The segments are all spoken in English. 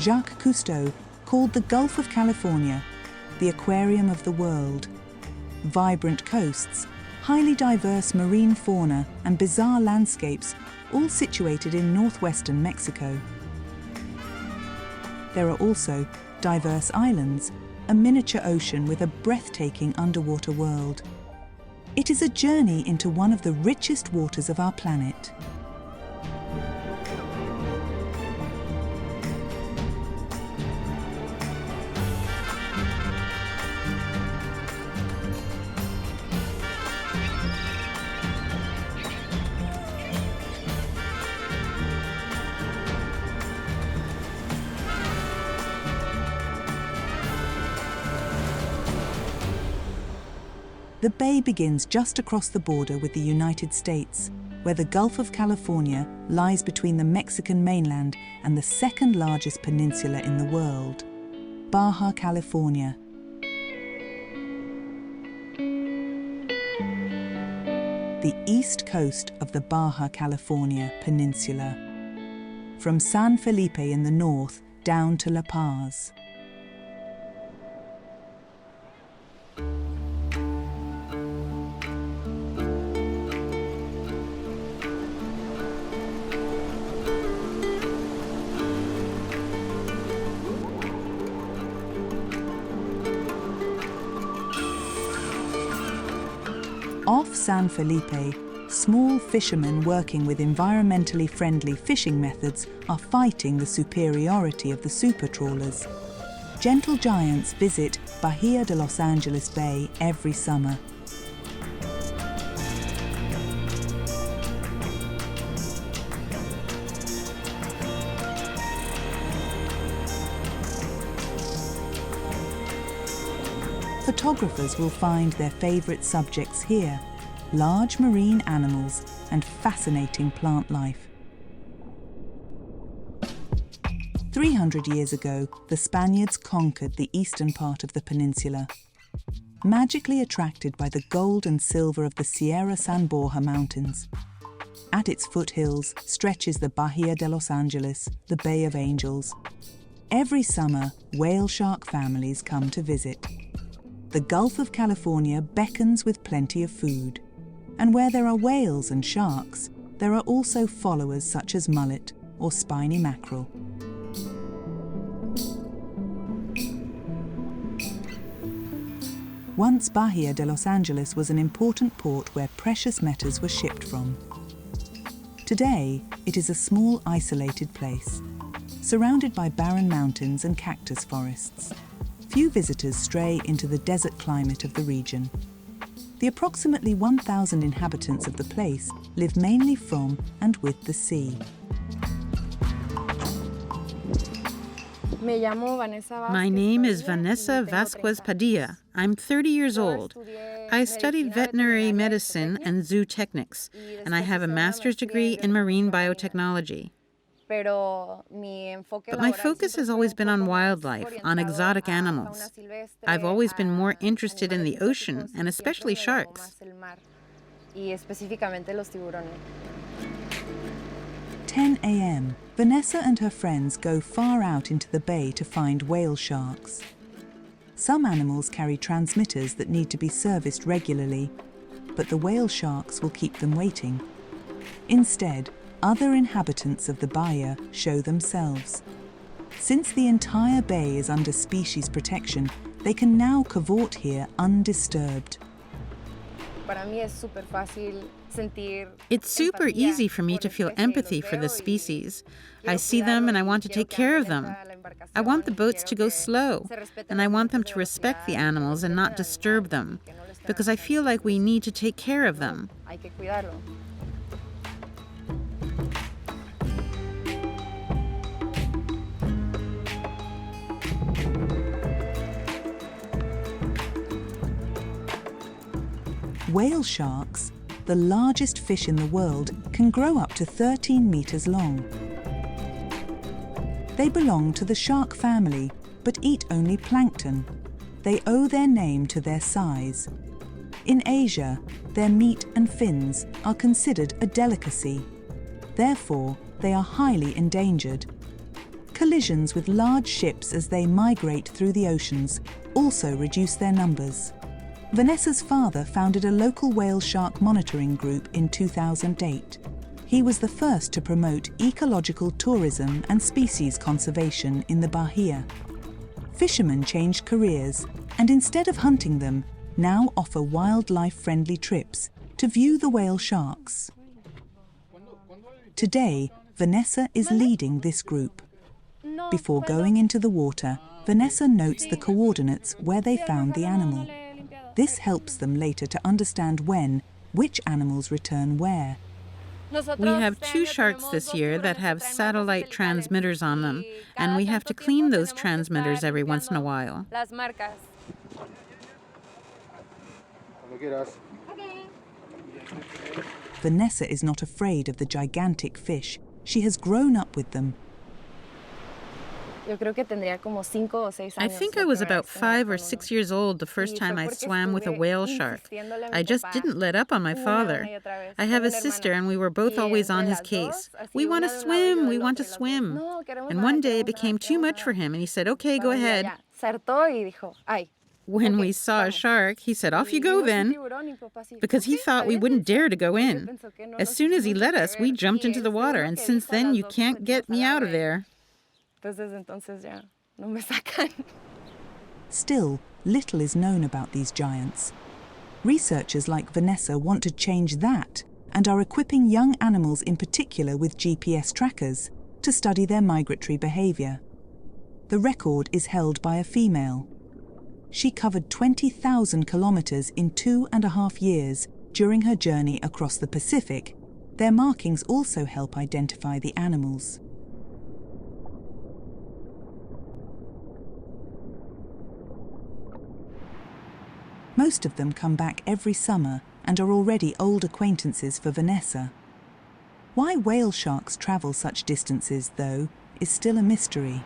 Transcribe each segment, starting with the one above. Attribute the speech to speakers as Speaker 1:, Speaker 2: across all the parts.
Speaker 1: Jacques Cousteau called the Gulf of California the aquarium of the world. Vibrant coasts, highly diverse marine fauna and bizarre landscapes, all situated in northwestern Mexico. There are also diverse islands, a miniature ocean with a breathtaking underwater world. It is a journey into one of the richest waters of our planet. The bay begins just across the border with the United States, where the Gulf of California lies between the Mexican mainland and the second largest peninsula in the world, Baja California. The east coast of the Baja California Peninsula, from San Felipe in the north down to La Paz. Off San Felipe, small fishermen working with environmentally friendly fishing methods are fighting the superiority of the super trawlers. Gentle giants visit Bahia de Los Angeles Bay every summer. Photographers will find their favorite subjects here: large marine animals and fascinating plant life. 300 years ago, the Spaniards conquered the eastern part of the peninsula. Magically attracted by the gold and silver of the Sierra San Borja Mountains. At its foothills stretches the Bahia de Los Angeles, the Bay of Angels. Every summer, whale shark families come to visit. The Gulf of California beckons with plenty of food. And where there are whales and sharks, there are also followers such as mullet or spiny mackerel. Once Bahia de Los Angeles was an important port where precious metals were shipped from. Today, it is a small isolated place, surrounded by barren mountains and cactus forests. Few visitors stray into the desert climate of the region. The approximately 1,000 inhabitants of the place live mainly from and with the sea.
Speaker 2: My name is Vanessa Vasquez Padilla. I'm 30 years old. I studied veterinary medicine and zoo techniques, and I have a master's degree in marine biotechnology. But my focus has always been on wildlife, on exotic animals. I've always been more interested in the ocean, and especially sharks.
Speaker 1: 10 a.m. Vanessa and her friends go far out into the bay to find whale sharks. Some animals carry transmitters that need to be serviced regularly, but the whale sharks will keep them waiting. Instead, other inhabitants of the bahia show themselves. Since the entire bay is under species protection, they can now cavort here undisturbed.
Speaker 2: It's super easy for me to feel empathy for the species. I see them and I want to take care of them. I want the boats to go slow, and I want them to respect the animals and not disturb them, because I feel like we need to take care of them.
Speaker 1: Whale sharks, the largest fish in the world, can grow up to 13 meters long. They belong to the shark family, but eat only plankton. They owe their name to their size. In Asia, their meat and fins are considered a delicacy. Therefore, they are highly endangered. collisions with large ships as they migrate through the oceans also reduce their numbers. Vanessa's father founded a local whale shark monitoring group in 2008. He was the first to promote ecological tourism and species conservation in the Bahia. Fishermen changed careers and instead of hunting them, now offer wildlife-friendly trips to view the whale sharks. Today, Vanessa is leading this group. Before going into the water, Vanessa notes the coordinates where they found the animal. This helps them later to understand which animals return where.
Speaker 2: We have 2 sharks this year that have satellite transmitters on them, and we have to clean those transmitters every once in a while.
Speaker 1: Vanessa is not afraid of the gigantic fish. She has grown up with them.
Speaker 2: I think I was about 5 or 6 years old the first time I swam with a whale shark. I just didn't let up on my father. I have a sister and we were both always on his case. We want to swim, we want to swim. And one day it became too much for him and he said, okay, go ahead. When we saw a shark, he said, off you go then, because he thought we wouldn't dare to go in. As soon as he let us, we jumped into the water, and since then you can't get me out of there.
Speaker 1: Still, little is known about these giants. Researchers like Vanessa want to change that and are equipping young animals in particular with GPS trackers to study their migratory behavior. The record is held by a female. She covered 20,000 kilometers in 2.5 years during her journey across the Pacific. Their markings also help identify the animals. Most of them come back every summer and are already old acquaintances for Vanessa. Why whale sharks travel such distances, though, is still a mystery.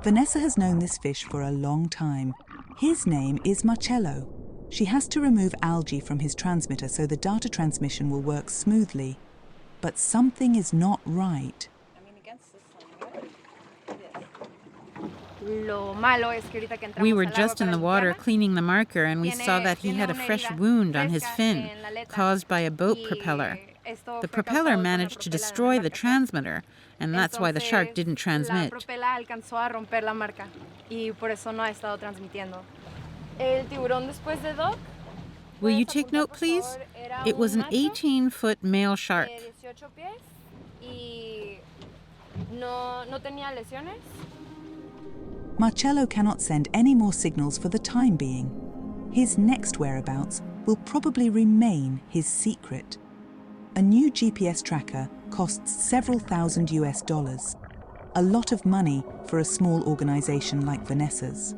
Speaker 1: Vanessa has known this fish for a long time. His name is Marcello. She has to remove algae from his transmitter so the data transmission will work smoothly. But something is not right.
Speaker 2: We were just in the water cleaning the marker and we saw that he had a fresh wound on his fin caused by a boat propeller. The propeller managed to destroy the transmitter, and that's why the shark didn't transmit. Will you take note, please? It was an 18-foot male shark.
Speaker 1: Marcello cannot send any more signals for the time being. His next whereabouts will probably remain his secret. A new GPS tracker costs several thousand US, a lot of money for a small organization like Vanessa's.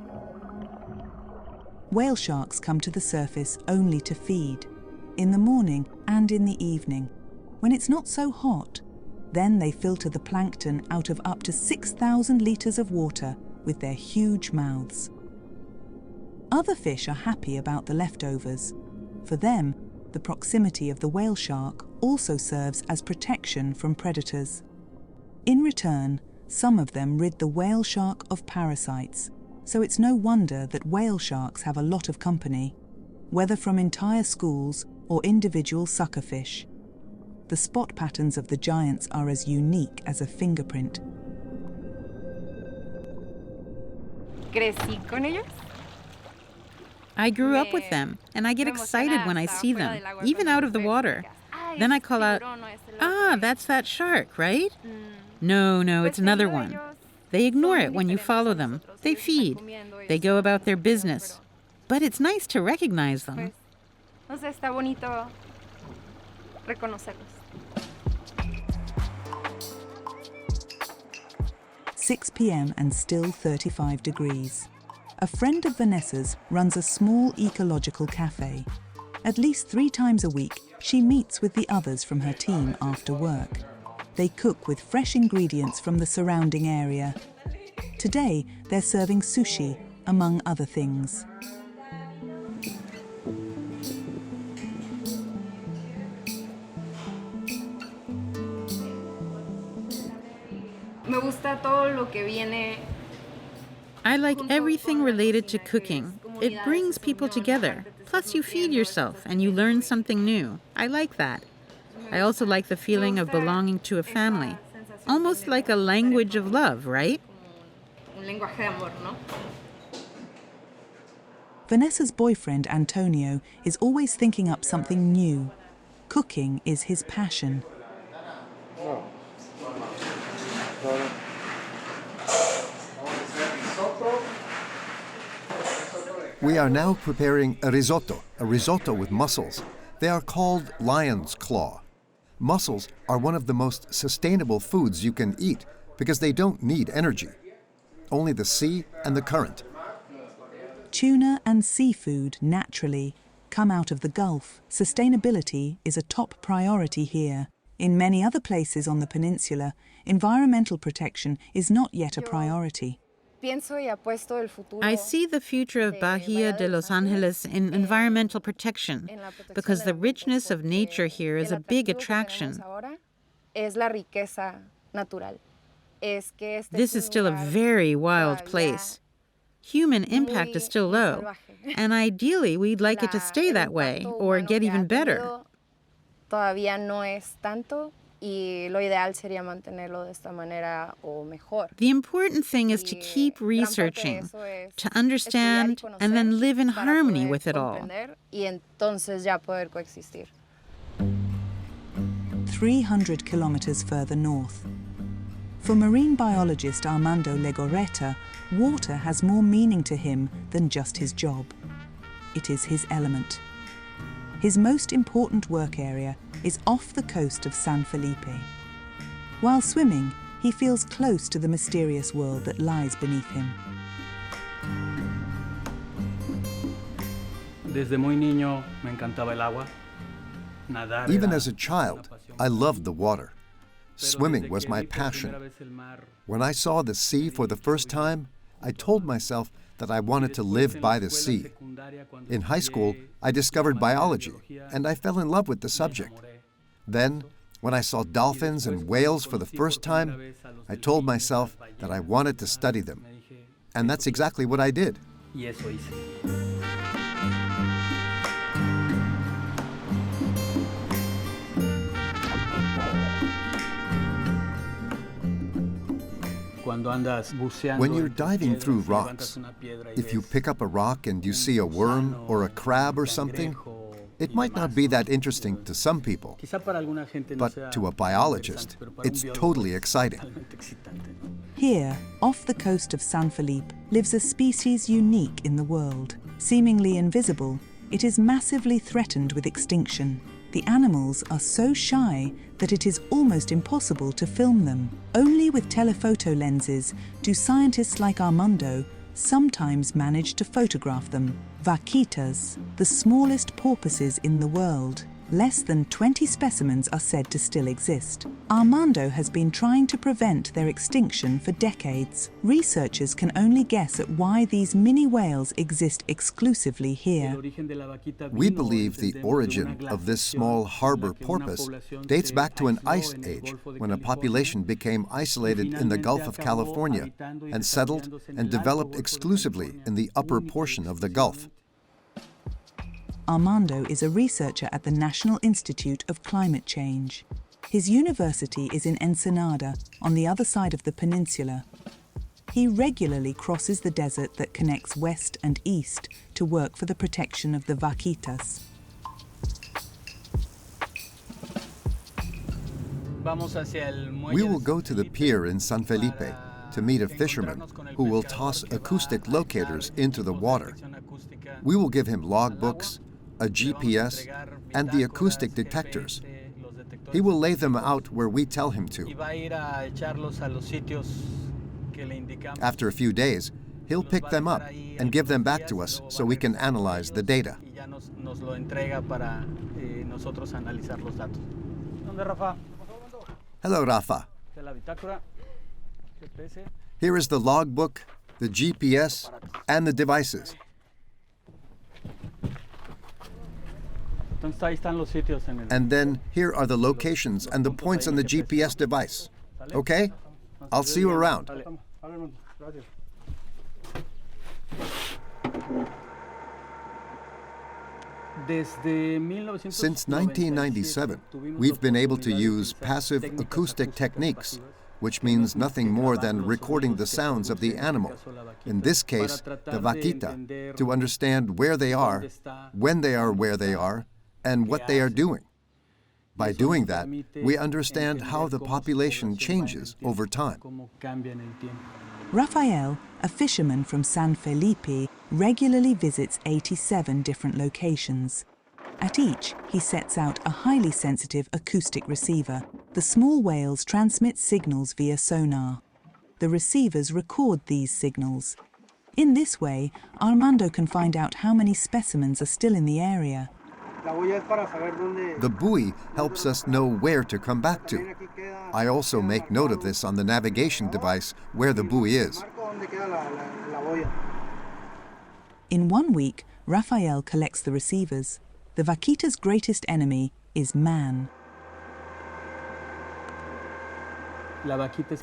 Speaker 1: Whale sharks come to the surface only to feed, in the morning and in the evening, when it's not so hot. Then they filter the plankton out of up to 6,000 litres of water with their huge mouths. Other fish are happy about the leftovers. For them, the proximity of the whale shark also serves as protection from predators. In return, some of them rid the whale shark of parasites, so it's no wonder that whale sharks have a lot of company, whether from entire schools or individual suckerfish. The spot patterns of the giants are as unique as a fingerprint.
Speaker 2: I grew up with them, and I get excited when I see them, even out of the water. Then I call out, "Ah, that's that shark, right?" No, it's another one. They ignore it when you follow them. They feed. They go about their business. But it's nice to recognize them.
Speaker 1: 6 p.m. and still 35 degrees. A friend of Vanessa's runs a small ecological cafe. At least 3 times a week, she meets with the others from her team after work. They cook with fresh ingredients from the surrounding area. Today, they're serving sushi, among other things.
Speaker 2: I like everything related to cooking. It brings people together. Plus, you feed yourself and you learn something new. I like that. I also like the feeling of belonging to a family. Almost like a language of love, right?
Speaker 1: Vanessa's boyfriend, Antonio, is always thinking up something new. Cooking is his passion.
Speaker 3: We are now preparing a risotto with mussels. They are called lion's claw. Mussels are one of the most sustainable foods you can eat because they don't need energy. Only the sea and the current.
Speaker 1: Tuna and seafood, naturally, come out of the Gulf. Sustainability is a top priority here. In many other places on the peninsula, environmental protection is not yet a priority.
Speaker 2: I see the future of Bahia de Los Angeles in environmental protection because the richness of nature here is a big attraction. This is still a very wild place. Human impact is still low, and ideally we'd like it to stay that way or get even better. The important thing is to keep researching, to understand, and then live in harmony with it all.
Speaker 1: 300 kilometers further north. For marine biologist Armando Legorreta, water has more meaning to him than just his job. It is his element. His most important work area is off the coast of San Felipe. While swimming, he feels close to the mysterious world that lies beneath him.
Speaker 3: Even as a child, I loved the water. Swimming was my passion. When I saw the sea for the first time, I told myself that I wanted to live by the sea. In high school, I discovered biology, and I fell in love with the subject. Then, when I saw dolphins and whales for the first time, I told myself that I wanted to study them. And that's exactly what I did. When you're diving through rocks, if you pick up a rock and you see a worm or a crab or something, it might not be that interesting to some people, but to a biologist, it's totally exciting.
Speaker 1: Here, off the coast of San Felipe, lives a species unique in the world. Seemingly invisible, it is massively threatened with extinction. The animals are so shy that it is almost impossible to film them. Only with telephoto lenses do scientists like Armando sometimes manage to photograph them. Vaquitas, the smallest porpoises in the world. Less than 20 specimens are said to still exist. Armando has been trying to prevent their extinction for decades. Researchers can only guess at why these mini whales exist exclusively here.
Speaker 3: We believe the origin of this small harbor porpoise dates back to an ice age when a population became isolated in the Gulf of California and settled and developed exclusively in the upper portion of the Gulf.
Speaker 1: Armando is a researcher at the National Institute of Climate Change. His university is in Ensenada, on the other side of the peninsula. He regularly crosses the desert that connects west and east to work for the protection of the vaquitas.
Speaker 3: We will go to the pier in San Felipe to meet a fisherman who will toss acoustic locators into the water. We will give him logbooks, a GPS, and the acoustic detectors. He will lay them out where we tell him to. After a few days, he'll pick them up and give them back to us so we can analyze the data. Hello, Rafa. Here is the logbook, the GPS, and the devices. And then here are the locations and the points on the GPS device. Okay? I'll see you around. Since 1997, we've been able to use passive acoustic techniques, which means nothing more than recording the sounds of the animal, in this case, the vaquita, to understand where they are, when they are where they are, and what they are doing. By doing that, we understand how the population changes over time.
Speaker 1: Rafael, a fisherman from San Felipe, regularly visits 87 different locations. At each, he sets out a highly sensitive acoustic receiver. The small whales transmit signals via sonar. The receivers record these signals. In this way, Armando can find out how many specimens are still in the area.
Speaker 3: The buoy helps us know where to come back to. I also make note of this on the navigation device where the buoy is.
Speaker 1: In 1 week, Rafael collects the receivers. The vaquita's greatest enemy is man.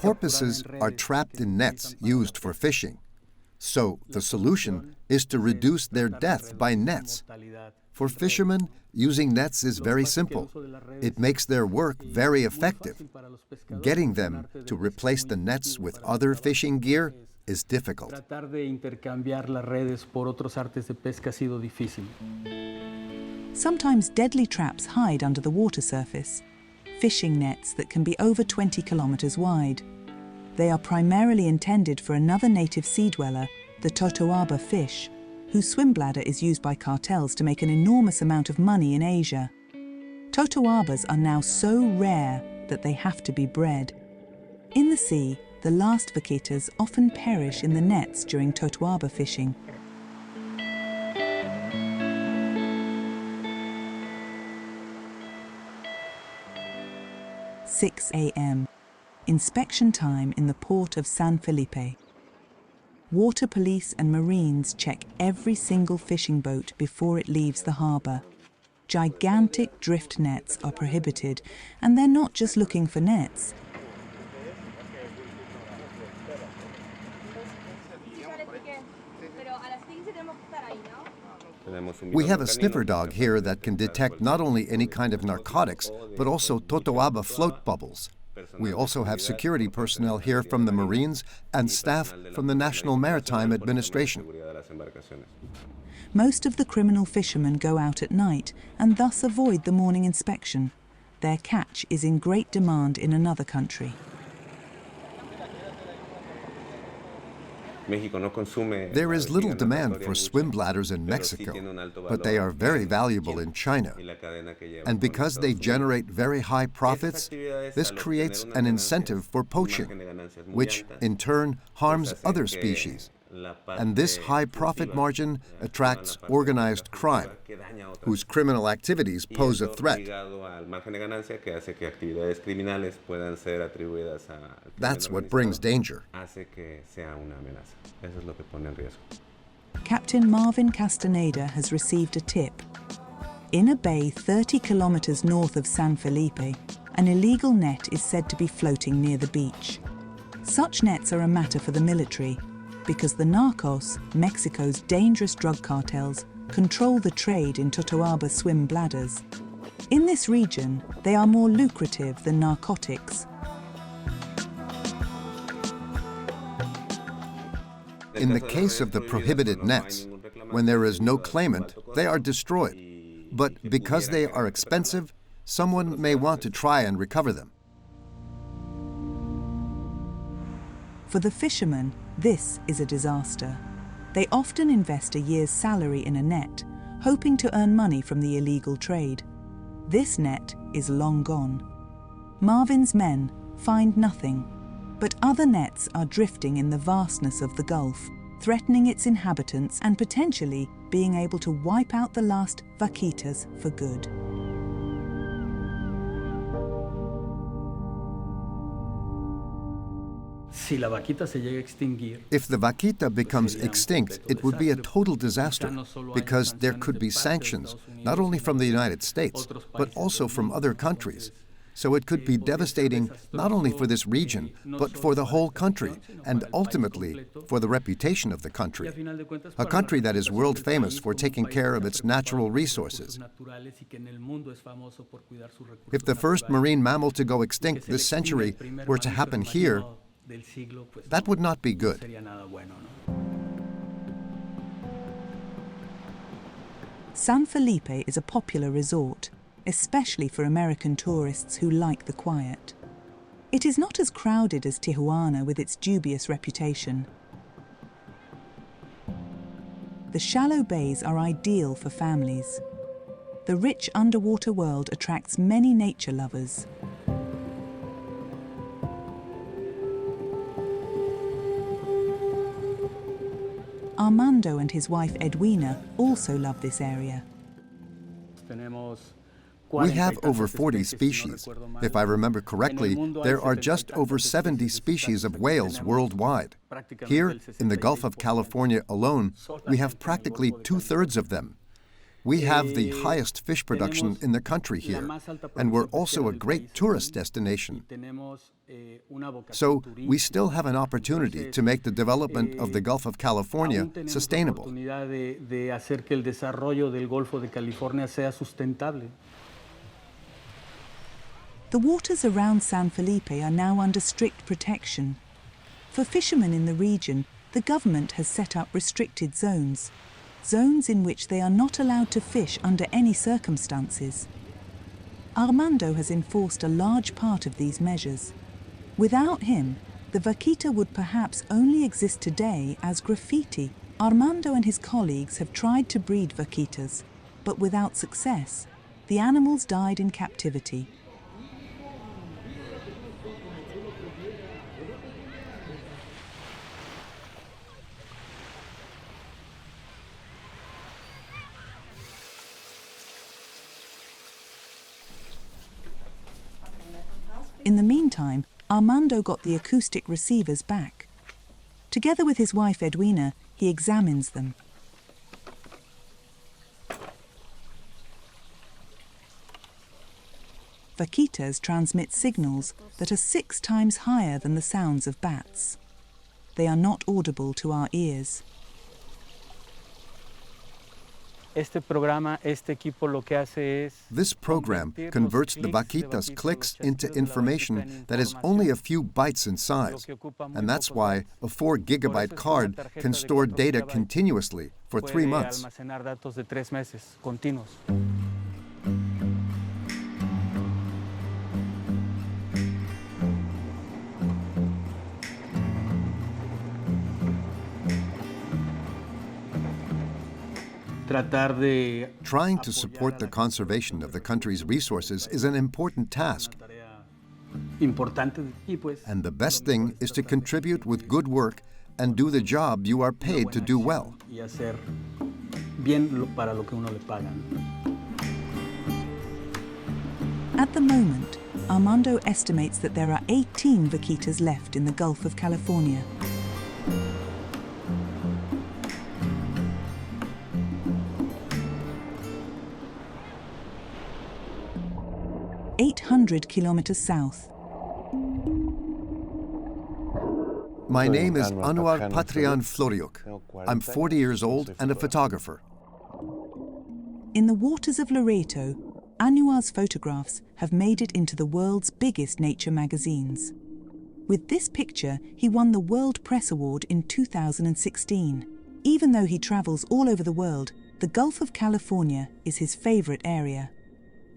Speaker 3: Porpoises are trapped in nets used for fishing. So the solution is to reduce their death by nets. For fishermen, using nets is very simple. It makes their work very effective. Getting them to replace the nets with other fishing gear is difficult.
Speaker 1: Sometimes deadly traps hide under the water surface. Fishing nets that can be over 20 kilometers wide. They are primarily intended for another native sea dweller, the totoaba fish, whose swim bladder is used by cartels to make an enormous amount of money in Asia. Totoabas are now so rare that they have to be bred. In the sea, the last vaquitas often perish in the nets during totoaba fishing. "6 a.m. Inspection time in the port of San Felipe. Water police and Marines check every single fishing boat before it leaves the harbour. Gigantic drift nets are prohibited, and they're not just looking for nets.
Speaker 3: We have a sniffer dog here that can detect not only any kind of narcotics, but also totoaba float bubbles. We also have security personnel here from the Marines and staff from the National Maritime Administration.
Speaker 1: Most of the criminal fishermen go out at night and thus avoid the morning inspection. Their catch is in great demand in another country.
Speaker 3: There is little demand for swim bladders in Mexico, but they are very valuable in China. And because they generate very high profits, this creates an incentive for poaching, which in turn harms other species. And this high profit margin attracts organized crime, whose criminal activities pose a threat. That's what brings danger.
Speaker 1: Captain Marvin Castaneda has received a tip. In a bay 30 kilometers north of San Felipe, an illegal net is said to be floating near the beach. Such nets are a matter for the military, because the narcos, Mexico's dangerous drug cartels, control the trade in totoaba swim bladders. In this region, they are more lucrative than narcotics.
Speaker 3: In the case of the prohibited nets, when there is no claimant, they are destroyed. But because they are expensive, someone may want to try and recover them.
Speaker 1: For the fishermen, this is a disaster. They often invest a year's salary in a net, hoping to earn money from the illegal trade. This net is long gone. Marvin's men find nothing, but other nets are drifting in the vastness of the Gulf, threatening its inhabitants and potentially being able to wipe out the last vaquitas for good.
Speaker 3: If the vaquita becomes extinct, it would be a total disaster, because there could be sanctions, not only from the United States, but also from other countries, So it could be devastating not only for this region, but for the whole country, and ultimately for the reputation of the country. A country that is world famous for taking care of its natural resources. If the first marine mammal to go extinct this century were to happen here, that would not be good.
Speaker 1: San Felipe is a popular resort, especially for American tourists who like the quiet. It is not as crowded as Tijuana with its dubious reputation. The shallow bays are ideal for families. The rich underwater world attracts many nature lovers. Armando and his wife Edwina also love this area.
Speaker 3: We have over 40 species. If I remember correctly, there are just over 70 species of whales worldwide. Here, in the Gulf of California alone, we have practically 2/3 of them. We have the highest fish production in the country here, and we're also a great tourist destination. So we still have an opportunity to make the development of the Gulf of California sustainable.
Speaker 1: The waters around San Felipe are now under strict protection. For fishermen in the region, the government has set up restricted zones in which they are not allowed to fish under any circumstances. Armando has enforced a large part of these measures. Without him, the vaquita would perhaps only exist today as graffiti. Armando and his colleagues have tried to breed vaquitas, but without success. The animals died in captivity. In the meantime, Armando got the acoustic receivers back. Together with his wife Edwina, he examines them. Vaquitas transmit signals that are 6 times higher than the sounds of bats. They are not audible to our ears.
Speaker 3: This program converts the vaquitas' clicks into information that is only a few bytes in size, and that's why a 4-gigabyte card can store data continuously for 3 months. Trying to support the conservation of the country's resources is an important task. And the best thing is to contribute with good work and do the job you are paid to do well.
Speaker 1: At the moment, Armando estimates that there are 18 vaquitas left in the Gulf of California. "800 kilometers south."
Speaker 3: My name is Anwar Patrian Floriuk. I'm 40 years old and a photographer.
Speaker 1: In the waters of Loreto, Anwar's photographs have made it into the world's biggest nature magazines. With this picture, he won the World Press Award in 2016. Even though he travels all over the world, the Gulf of California is his favorite area.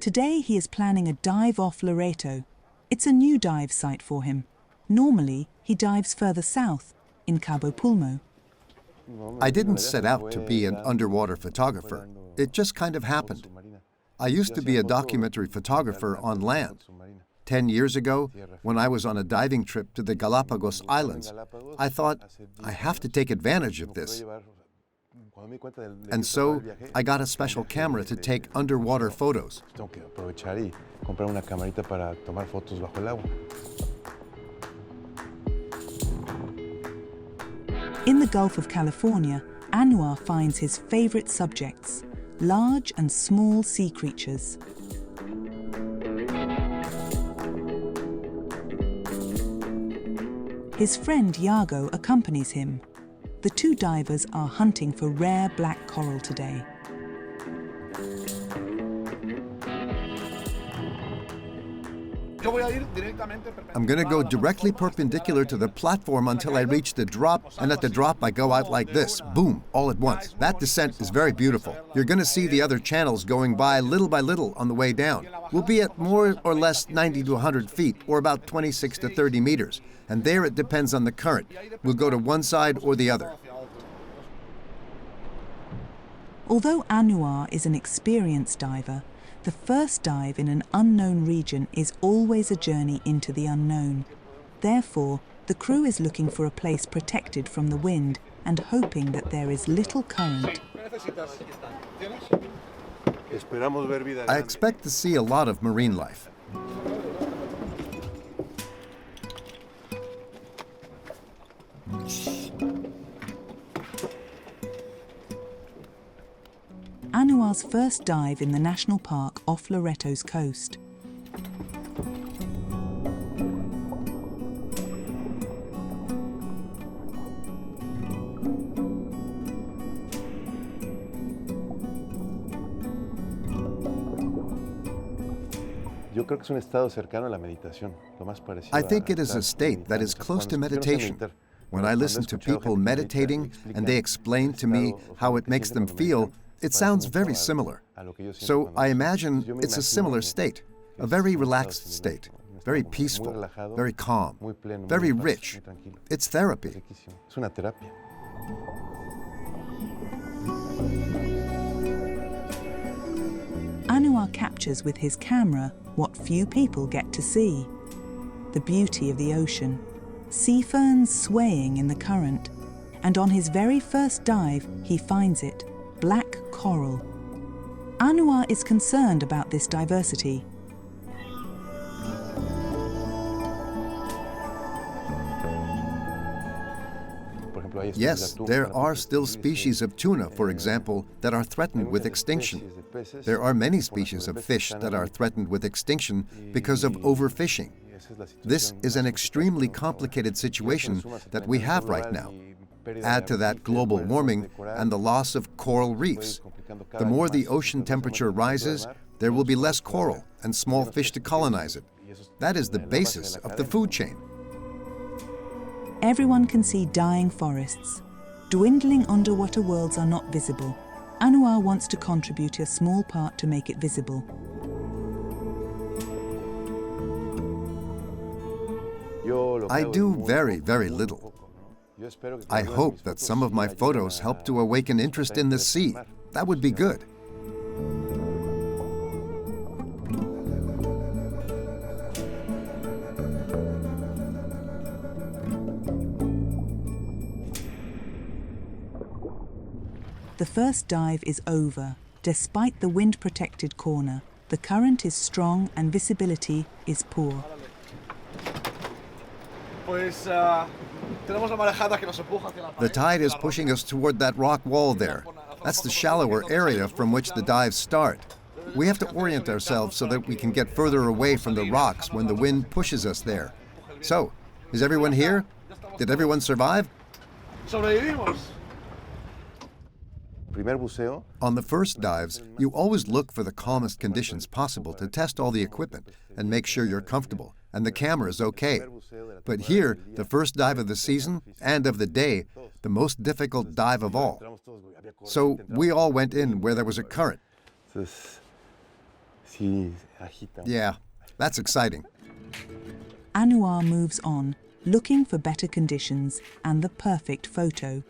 Speaker 1: Today he is planning a dive off Loreto. It's a new dive site for him. Normally, he dives further south, in Cabo Pulmo.
Speaker 3: I didn't set out to be an underwater photographer. It just kind of happened. I used to be a documentary photographer on land. 10 years ago, when I was on a diving trip to the Galapagos Islands, I thought, I have to take advantage of this. And so, I got a special camera to take underwater photos.
Speaker 1: In the Gulf of California, Anwar finds his favorite subjects, large and small sea creatures. His friend Iago accompanies him. The two divers are hunting for rare black coral today.
Speaker 3: I'm going to go directly perpendicular to the platform until I reach the drop, and at the drop I go out like this, boom, all at once. That descent is very beautiful. You're going to see the other channels going by little on the way down. We'll be at more or less 90 to 100 feet, or about 26 to 30 meters, and there it depends on the current. We'll go to one side or the other.
Speaker 1: Although Anouar is an experienced diver, the first dive in an unknown region is always a journey into the unknown. Therefore, the crew is looking for a place protected from the wind and hoping that there is little current.
Speaker 3: I expect to see a lot of marine life.
Speaker 1: Anouar's first dive in the national park off Loreto's coast.
Speaker 3: I think it is a state that is close to meditation. When I listen to people meditating and they explain to me how it makes them feel, it sounds very similar. So I imagine it's a similar state, a very relaxed state, very peaceful, very calm, very rich. It's therapy.
Speaker 1: Anouar captures with his camera what few people get to see: the beauty of the ocean, sea ferns swaying in the current, and on his very first dive he finds it, black coral. Anouar is concerned about this diversity.
Speaker 3: Yes, there are still species of tuna, for example, that are threatened with extinction. There are many species of fish that are threatened with extinction because of overfishing. This is an extremely complicated situation that we have right now. Add to that global warming and the loss of coral reefs. The more the ocean temperature rises, there will be less coral and small fish to colonize it. That is the basis of the food chain.
Speaker 1: Everyone can see dying forests. Dwindling underwater worlds are not visible. Anouar wants to contribute a small part to make it visible.
Speaker 3: I do very little. I hope that some of my photos help to awaken interest in the sea. That would be good.
Speaker 1: The first dive is over. Despite the wind-protected corner, the current is strong and visibility is poor.
Speaker 3: The tide is pushing us toward that rock wall there. That's the shallower area from which the dives start. We have to orient ourselves so that we can get further away from the rocks when the wind pushes us there. So, is everyone here? Did everyone survive? On the first dives, you always look for the calmest conditions possible to test all the equipment and make sure you're comfortable and the camera is okay. But here, the first dive of the season and of the day, the most difficult dive of all. So we all went in where there was a current. Yeah, that's exciting.
Speaker 1: Anouar moves on, looking for better conditions and the perfect photo.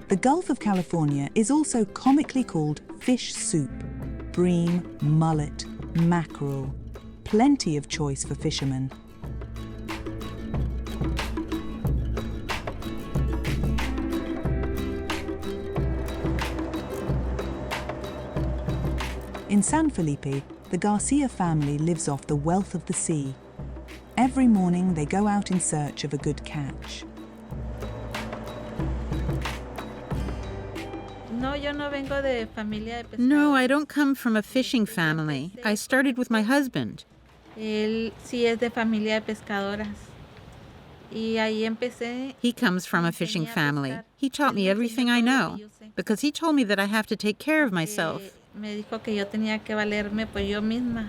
Speaker 1: The Gulf of California is also comically called fish soup. Bream, mullet, mackerel. Plenty of choice for fishermen. In San Felipe, the Garcia family lives off the wealth of the sea. Every morning they go out in search of a good catch.
Speaker 2: No, I don't come from a fishing family. I started with my husband.
Speaker 4: Él sí es de familia de pescadoras. Y ahí empecé.
Speaker 2: He comes from a fishing family. He taught me everything I know because he told me that I have to take care of myself.
Speaker 4: Me dijo que yo tenía que valerme por yo misma.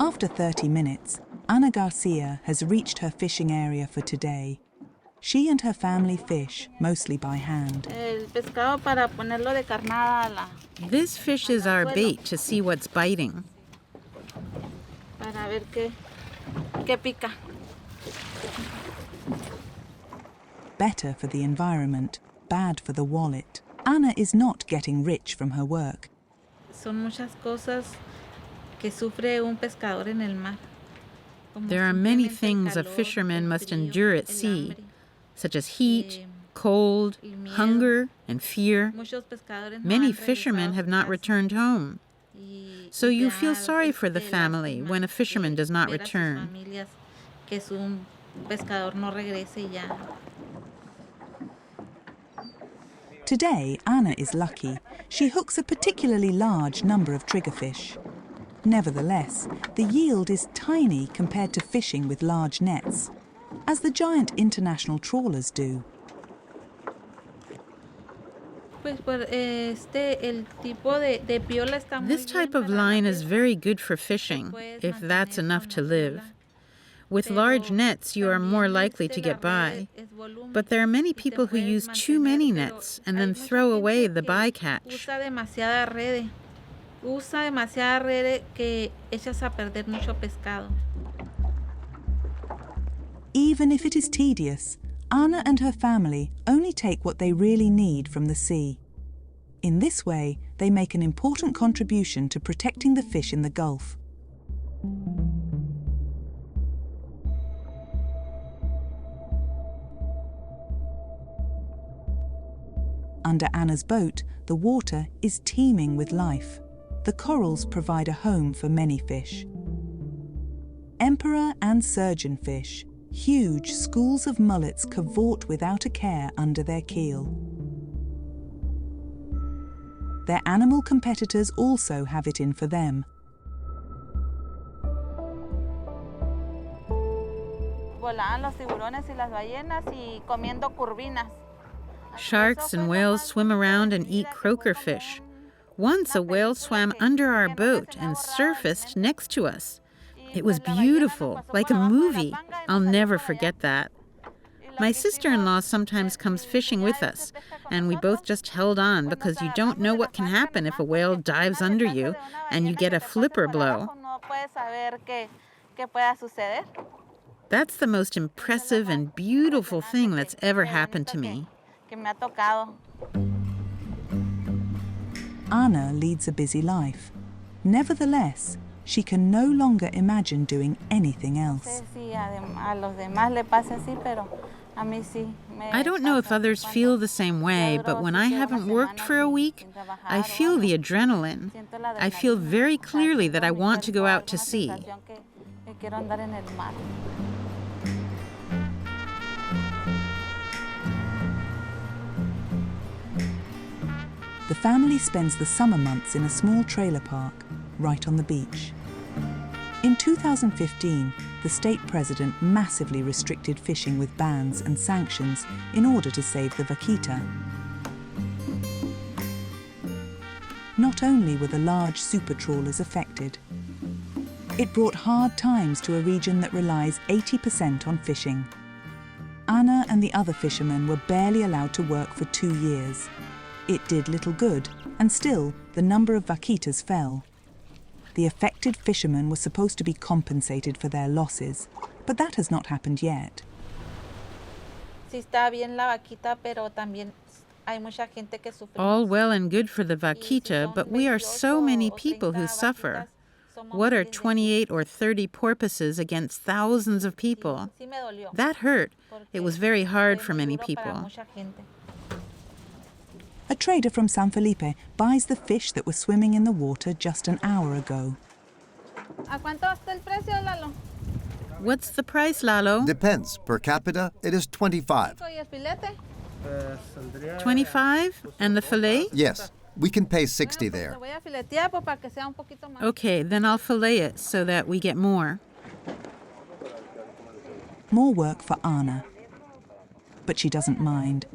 Speaker 1: After 30 minutes, Ana Garcia has reached her fishing area for today. She and her family fish, mostly by hand.
Speaker 4: El pescado para ponerlo de carnada.
Speaker 2: This fish is our bait to see what's biting.
Speaker 4: Para ver qué pica.
Speaker 1: Better for the environment, bad for the wallet. Ana is not getting rich from her work.
Speaker 4: Son muchas cosas que sufre un pescador en el mar.
Speaker 2: There are many things a fisherman must endure at sea, such as heat, cold, hunger, and fear. Many fishermen have not returned home. So you feel sorry for the family when a fisherman does not return.
Speaker 1: Today, Ana is lucky. She hooks a particularly large number of triggerfish. Nevertheless, the yield is tiny compared to fishing with large nets, as the giant international trawlers do.
Speaker 2: This type of line is very good for fishing, if that's enough to live. With large nets, you are more likely to get by. But there are many people who use too many nets and then throw away the bycatch.
Speaker 4: Usa demasiada red que echas a perder mucho pescado.
Speaker 1: Even if it is tedious, Ana and her family only take what they really need from the sea. In this way, they make an important contribution to protecting the fish in the Gulf. Under Ana's boat, the water is teeming with life. The corals provide a home for many fish. Emperor and surgeonfish, huge schools of mullets cavort without a care under their keel. Their animal competitors also have it in for them.
Speaker 4: Volaban los tiburones y las ballenas y comiendo curvinas.
Speaker 2: Sharks and whales swim around and eat croaker fish. Once a whale swam under our boat and surfaced next to us. It was beautiful, like a movie. I'll never forget that. My sister-in-law sometimes comes fishing with us, and we both just held on because you don't know what can happen if a whale dives under you and you get a flipper blow. That's the most impressive and beautiful thing that's ever happened to me.
Speaker 1: Ana leads a busy life. Nevertheless, she can no longer imagine doing anything else.
Speaker 2: I don't know if others feel the same way, but when I haven't worked for a week, I feel the adrenaline. I feel very clearly that I want to go out to sea.
Speaker 1: The family spends the summer months in a small trailer park, right on the beach. In 2015, the state president massively restricted fishing with bans and sanctions in order to save the vaquita. Not only were the large super trawlers affected, it brought hard times to a region that relies 80% on fishing. Ana and the other fishermen were barely allowed to work for 2 years. It did little good, and still the number of vaquitas fell. The affected fishermen were supposed to be compensated for their losses, but that has not happened yet.
Speaker 2: All well and good for the vaquita, but we are so many people who suffer. What are 28 or 30 porpoises against thousands of people? That hurt. It was very hard for many people.
Speaker 1: A trader from San Felipe buys the fish that were swimming in the water just an hour ago.
Speaker 4: ¿A cuánto está el precio, Lalo?
Speaker 2: What's the price, Lalo?
Speaker 3: Depends. Per capita, it is 25.
Speaker 2: 25? And the fillet?
Speaker 3: Yes, we can pay 60 there.
Speaker 2: Okay, then I'll fillet it so that we get more.
Speaker 1: More work for Anna. But she doesn't mind.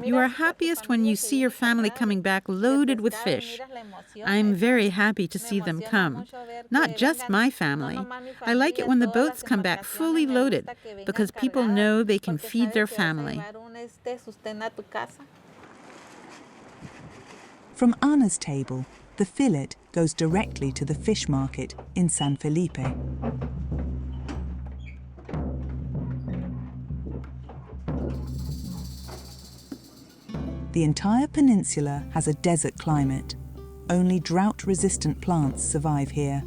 Speaker 2: You are happiest when you see your family coming back loaded with fish. I'm very happy to see them come. Not just my family. I like it when the boats come back fully loaded because people know they can feed their family.
Speaker 1: From Anna's table, the fillet goes directly to the fish market in San Felipe. The entire peninsula has a desert climate. Only drought-resistant plants survive here.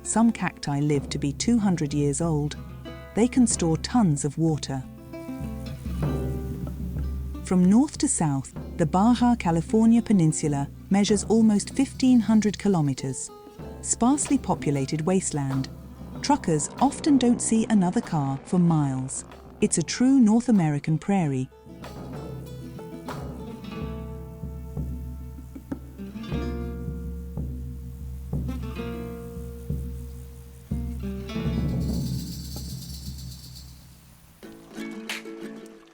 Speaker 1: Some cacti live to be 200 years old. They can store tons of water. From north to south, the Baja California Peninsula measures almost 1,500 kilometers. Sparsely populated wasteland. Truckers often don't see another car for miles. It's a true North American prairie.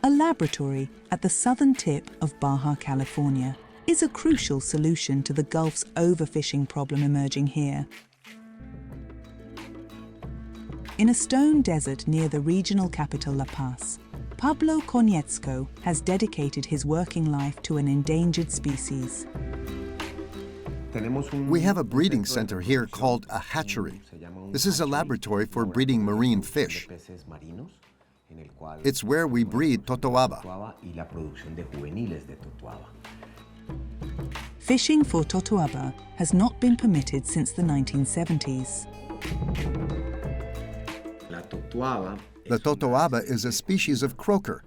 Speaker 1: A laboratory at the southern tip of Baja California is a crucial solution to the Gulf's overfishing problem emerging here. In a stone desert near the regional capital La Paz, Pablo Konietzko has dedicated his working life to an endangered species.
Speaker 3: We have a breeding center here called a hatchery. This is a laboratory for breeding marine fish. It's where we breed totoaba.
Speaker 1: Fishing for totoaba has not been permitted since the 1970s.
Speaker 3: The totoaba is a species of croaker.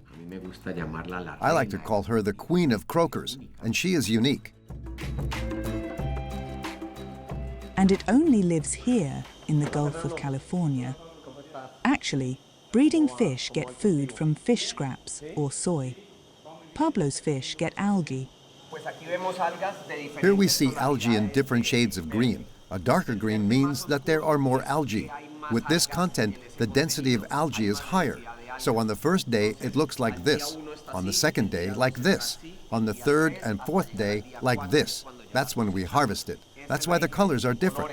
Speaker 3: I like to call her the queen of croakers, and she is unique.
Speaker 1: And it only lives here in the Gulf of California. Actually, breeding fish get food from fish scraps or soy. Pablo's fish get algae.
Speaker 3: Here we see algae in different shades of green. A darker green means that there are more algae. With this content, the density of algae is higher. So on the first day, it looks like this. On the second day, like this. On the third and fourth day, like this. That's when we harvest it. That's why the colors are different.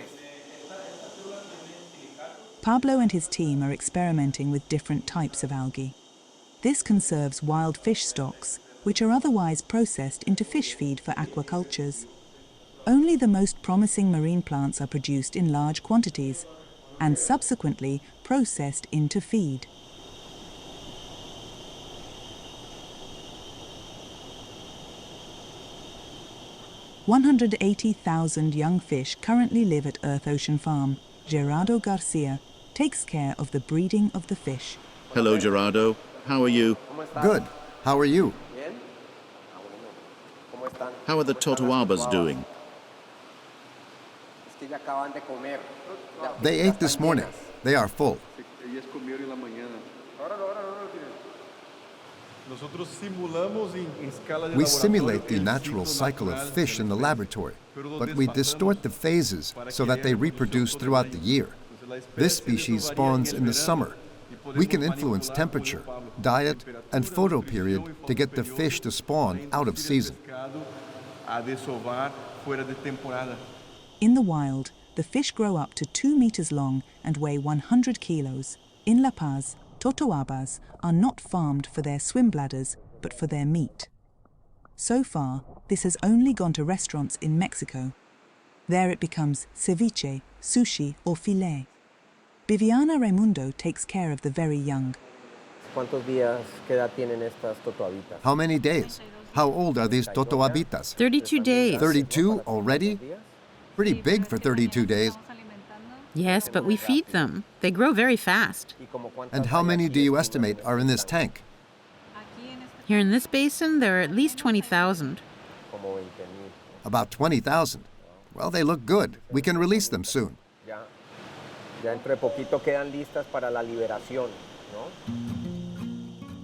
Speaker 1: Pablo and his team are experimenting with different types of algae. This conserves wild fish stocks, which are otherwise processed into fish feed for aquacultures. Only the most promising marine plants are produced in large quantities and subsequently processed into feed. "180,000 young fish currently live at Earth Ocean Farm. Gerardo Garcia takes care of the breeding of the fish.
Speaker 5: Hello, Gerardo. How are you?
Speaker 3: Good. How are you?
Speaker 5: How are the totoabas doing?
Speaker 3: They ate this morning. They are full. We simulate the natural cycle of fish in the laboratory, but we distort the phases so that they reproduce throughout the year. This species spawns in the summer. We can influence temperature, diet, and photo period to get the fish to spawn out of season.
Speaker 1: In the wild, the fish grow up to 2 meters long and weigh 100 kilos. In La Paz, totoabas are not farmed for their swim bladders, but for their meat. So far, this has only gone to restaurants in Mexico. There it becomes ceviche, sushi, or filet. Viviana Raimundo takes care of the very young.
Speaker 3: How many days? How old are these totoabitas?
Speaker 2: 32 days.
Speaker 3: 32 already? Pretty big for 32 days.
Speaker 2: Yes, but we feed them. They grow very fast.
Speaker 3: And how many do you estimate are in this tank?
Speaker 2: Here in this basin, there are at least 20,000.
Speaker 3: About 20,000. Well, they look good. We can release them soon.
Speaker 6: Ya entre poquito quedan listas para la liberación, ¿no?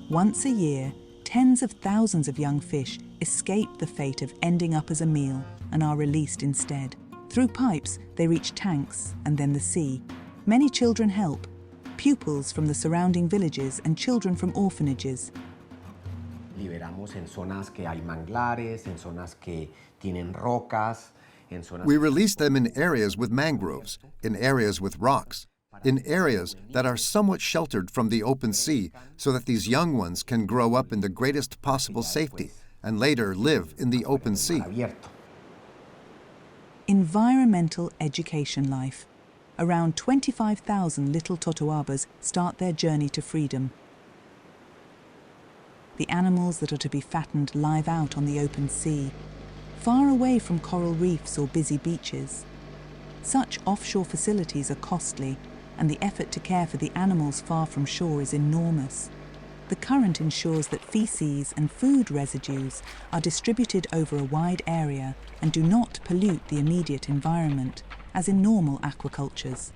Speaker 1: Once a year, tens of thousands of young fish escape the fate of ending up as a meal and are released instead. Through pipes, they reach tanks and then the sea. Many children help, pupils from the surrounding villages and children from orphanages.
Speaker 6: Liberamos en zonas que hay manglares, en zonas que tienen rocas, en zonas...
Speaker 3: We release them in areas with mangroves, in areas with rocks, in areas that are somewhat sheltered from the open sea so that these young ones can grow up in the greatest possible safety and later live in the open sea.
Speaker 1: Environmental education life. Around 25,000 little totoabas start their journey to freedom. The animals that are to be fattened live out on the open sea, far away from coral reefs or busy beaches. Such offshore facilities are costly, and the effort to care for the animals far from shore is enormous. The current ensures that feces and food residues are distributed over a wide area and do not pollute the immediate environment, as in normal aquacultures.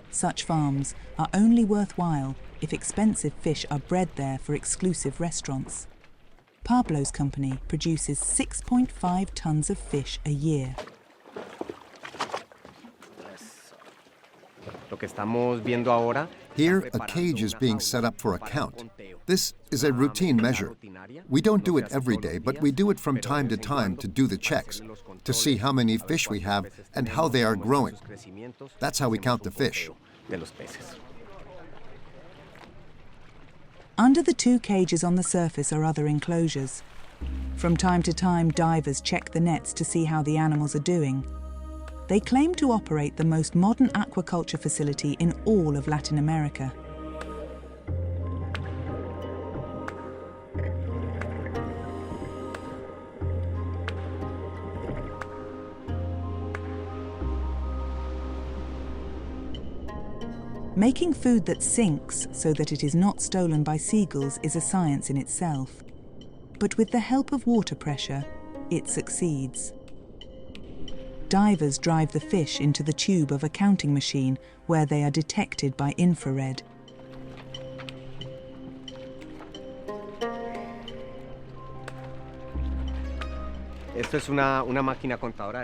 Speaker 1: Such farms are only worthwhile if expensive fish are bred there for exclusive restaurants. Pablo's company produces 6.5 tons of fish a year.
Speaker 6: Lo que estamos viendo ahora...
Speaker 3: Here, a cage is being set up for a count. This is a routine measure. We don't do it every day, but we do it from time to time to do the checks, to see how many fish we have and how they are growing. That's how we count the fish.
Speaker 1: Under the two cages on the surface are other enclosures. From time to time, divers check the nets to see how the animals are doing. They claim to operate the most modern aquaculture facility in all of Latin America. Making food that sinks so that it is not stolen by seagulls is a science in itself. But with the help of water pressure, it succeeds. Divers drive the fish into the tube of a counting machine where they are detected by infrared.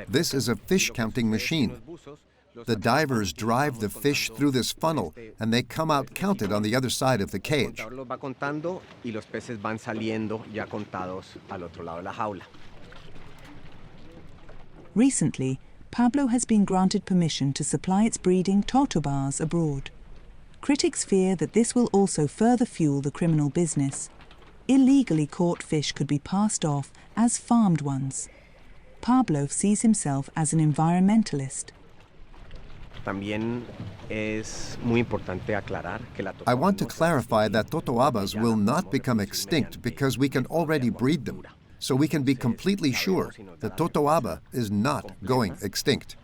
Speaker 3: This is a fish counting machine. The divers drive the fish through this funnel and they come out counted on the other side of the cage.
Speaker 1: Recently, Pablo has been granted permission to supply its breeding totobars abroad. Critics fear that this will also further fuel the criminal business. Illegally caught fish could be passed off as farmed ones. Pablo sees himself as an environmentalist.
Speaker 3: I want to clarify that totoabas will not become extinct because we can already breed them. So we can be completely sure that totoaba is not going extinct.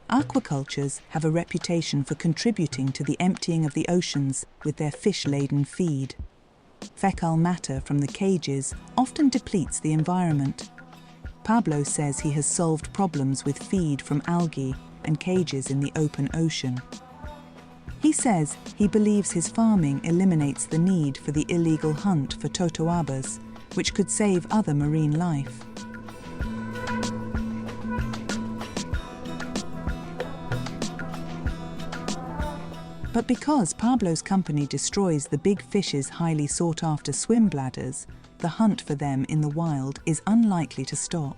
Speaker 1: Aquacultures have a reputation for contributing to the emptying of the oceans with their fish-laden feed. Fecal matter from the cages often depletes the environment. Pablo says he has solved problems with feed from algae and cages in the open ocean. He says he believes his farming eliminates the need for the illegal hunt for totoabas, which could save other marine life. But because Pablo's company destroys the big fish's highly sought-after swim bladders, the hunt for them in the wild is unlikely to stop.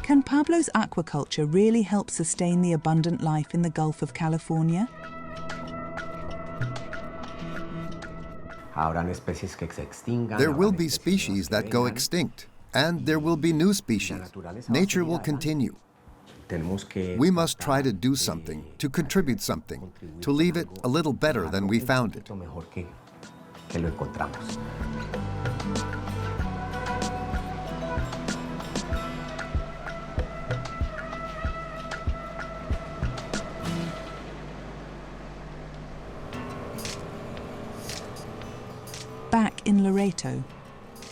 Speaker 1: Can Pablo's aquaculture really help sustain the abundant life in the Gulf of California?
Speaker 3: There will be species that go extinct, and there will be new species. Nature will continue. We must try to do something, to contribute something, to leave it a little better than we found it.
Speaker 1: Back in Loreto,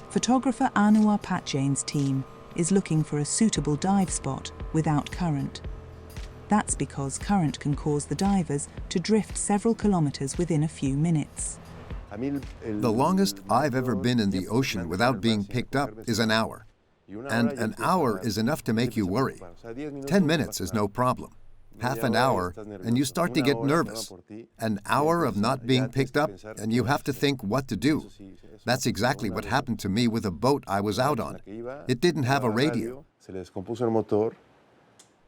Speaker 1: photographer Anouar Patjane's team is looking for a suitable dive spot without current. That's because current can cause the divers to drift several kilometers within a few minutes.
Speaker 3: The longest I've ever been in the ocean without being picked up is an hour. And an hour is enough to make you worry. 10 minutes is no problem. Half an hour, and you start to get nervous. An hour of not being picked up, and you have to think what to do. That's exactly what happened to me with a boat I was out on. It didn't have a radio.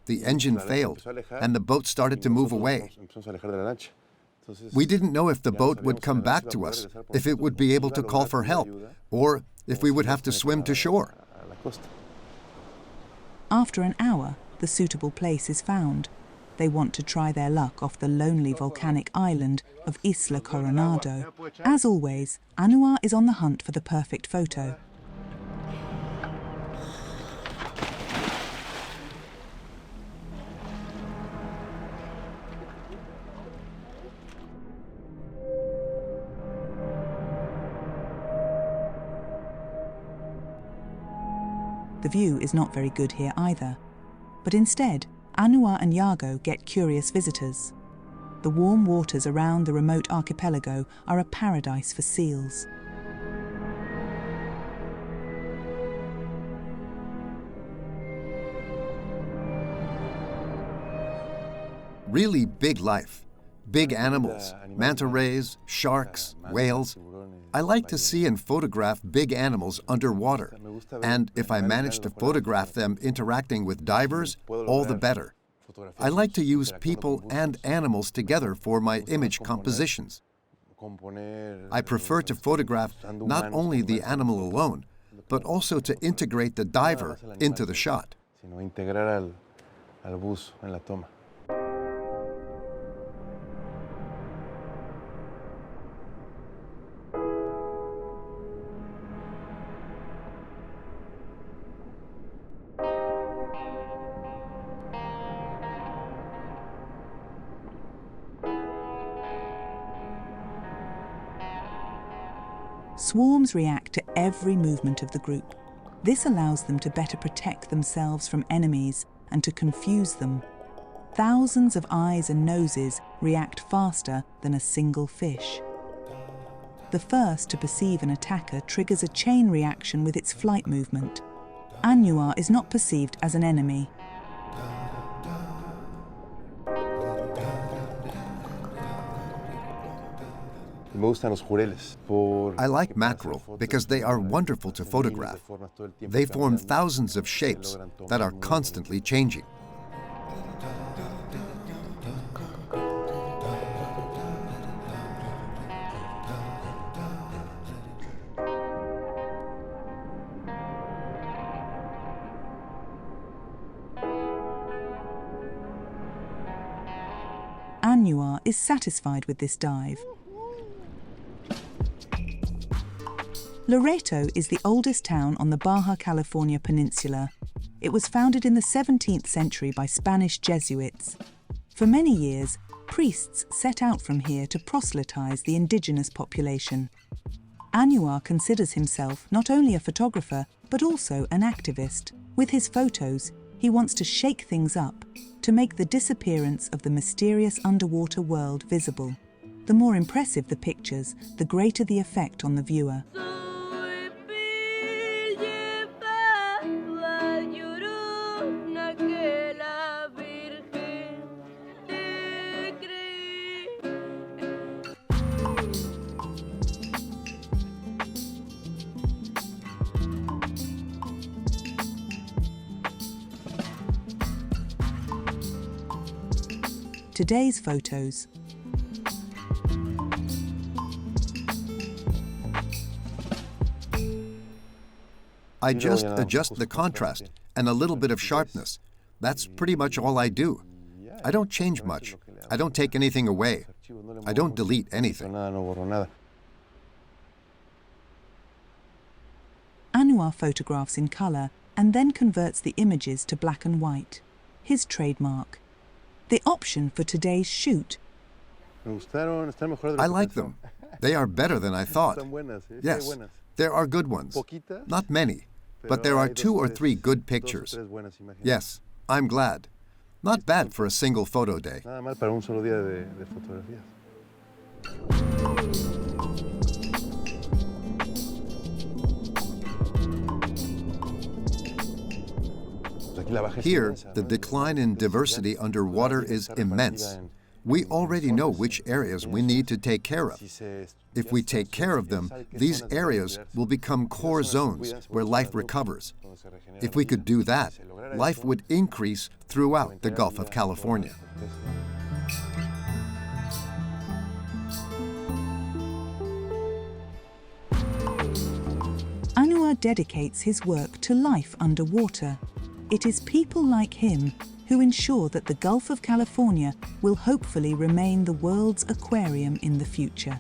Speaker 3: The engine failed, and the boat started to move away. We didn't know if the boat would come back to us, if it would be able to call for help, or if we would have to swim to shore.
Speaker 1: After an hour, the suitable place is found. They want to try their luck off the lonely volcanic island of Isla Coronado. As always, Anouar is on the hunt for the perfect photo. The view is not very good here either, but instead, Anouar and Iago get curious visitors. The warm waters around the remote archipelago are a paradise for seals.
Speaker 3: Really big life. Big animals, manta rays, sharks, whales. I like to see and photograph big animals underwater, and if I manage to photograph them interacting with divers, all the better. I like to use people and animals together for my image compositions. I prefer to photograph not only the animal alone, but also to integrate the diver into the shot.
Speaker 1: Swarms react to every movement of the group. This allows them to better protect themselves from enemies and to confuse them. Thousands of eyes and noses react faster than a single fish. The first to perceive an attacker triggers a chain reaction with its flight movement. Anouar is not perceived as an enemy.
Speaker 3: I like mackerel because they are wonderful to photograph. They form thousands of shapes that are constantly changing.
Speaker 1: Anouar is satisfied with this dive. Loreto is the oldest town on the Baja California Peninsula. It was founded in the 17th century by Spanish Jesuits. For many years, priests set out from here to proselytize the indigenous population. Anouar considers himself not only a photographer, but also an activist. With his photos, he wants to shake things up, to make the disappearance of the mysterious underwater world visible. The more impressive the pictures, the greater the effect on the viewer. Today's photos.
Speaker 3: I just adjust the contrast and a little bit of sharpness. That's pretty much all I do. I don't change much. I don't take anything away. I don't delete anything.
Speaker 1: Anouar photographs in color and then converts the images to black and white. His trademark. The option for today's shoot.
Speaker 3: I like them. They are better than I thought. Yes, there are good ones. Not many, but there are 2 or 3 good pictures. Yes, I'm glad. Not bad for a single photo day. Here, the decline in diversity underwater is immense. We already know which areas we need to take care of. If we take care of them, these areas will become core zones where life recovers. If we could do that, life would increase throughout the Gulf of California.
Speaker 1: Anouar dedicates his work to life underwater. It is people like him who ensure that the Gulf of California will hopefully remain the world's aquarium in the future.